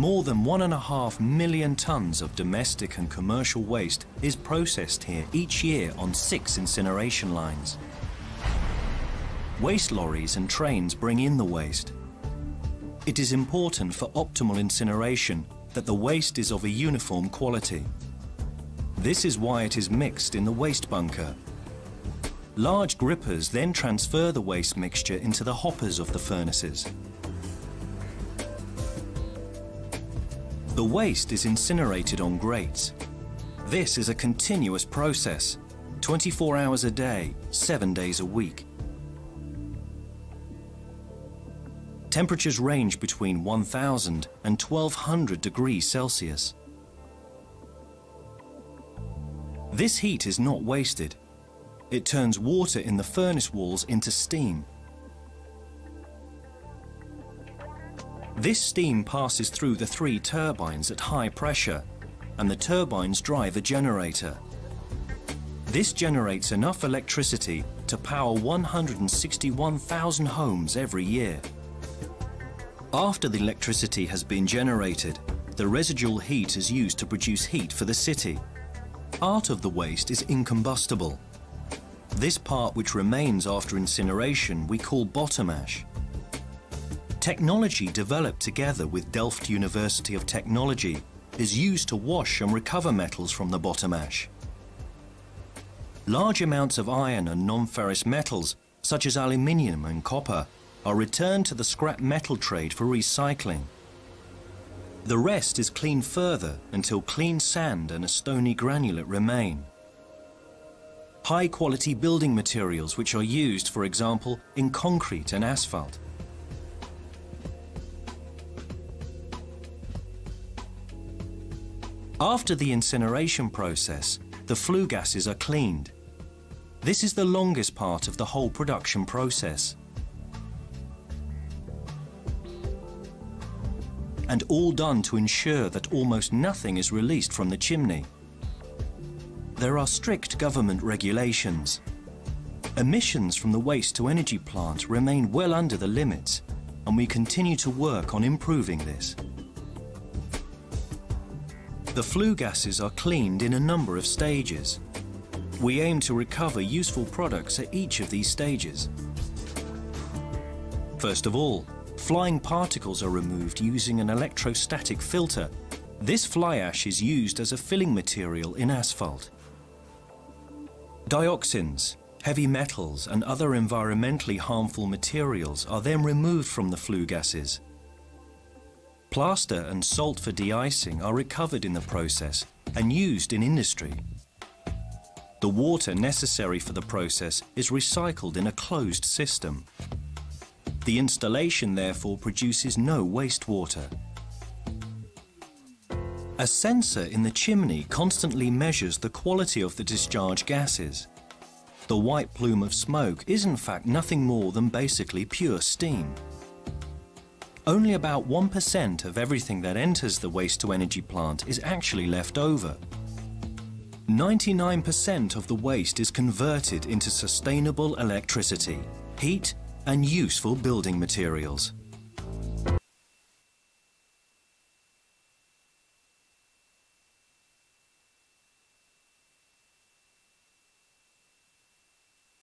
More than 1.5 million tons of domestic and commercial waste is processed here each year on 6 incineration lines. Waste lorries and trains bring in the waste. It is important for optimal incineration that the waste is of a uniform quality. This is why it is mixed in the waste bunker. Large grippers then transfer the waste mixture into the hoppers of the furnaces. The waste is incinerated on grates. This is a continuous process, 24 hours a day, 7 days a week. Temperatures range between 1000 and 1200 degrees Celsius. This heat is not wasted. It turns water in the furnace walls into steam. This steam passes through the 3 turbines at high pressure, and the turbines drive a generator. This generates enough electricity to power 161,000 homes every year. After the electricity has been generated, the residual heat is used to produce heat for the city. Part of the waste is incombustible. This part which remains after incineration we call bottom ash. Technology developed together with Delft University of Technology is used to wash and recover metals from the bottom ash. Large amounts of iron and non-ferrous metals, such as aluminium and copper, are returned to the scrap metal trade for recycling. The rest is cleaned further until clean sand and a stony granulate remain. High-quality building materials which are used, for example, in concrete and asphalt. After the incineration process, the flue gases are cleaned. This is the longest part of the whole production process. And all done to ensure that almost nothing is released from the chimney. There are strict government regulations. Emissions from the waste-to-energy plant remain well under the limits, and we continue to work on improving this. The flue gases are cleaned in a number of stages. We aim to recover useful products at each of these stages. First of all, flying particles are removed using an electrostatic filter. This fly ash is used as a filling material in asphalt. Dioxins, heavy metals and other environmentally harmful materials are then removed from the flue gases. Plaster and salt for de-icing are recovered in the process and used in industry. The water necessary for the process is recycled in a closed system. The installation therefore produces no wastewater. A sensor in the chimney constantly measures the quality of the discharge gases. The white plume of smoke is in fact nothing more than basically pure steam. Only about 1% of everything that enters the waste-to-energy plant is actually left over. 99% of the waste is converted into sustainable electricity, heat and useful building materials.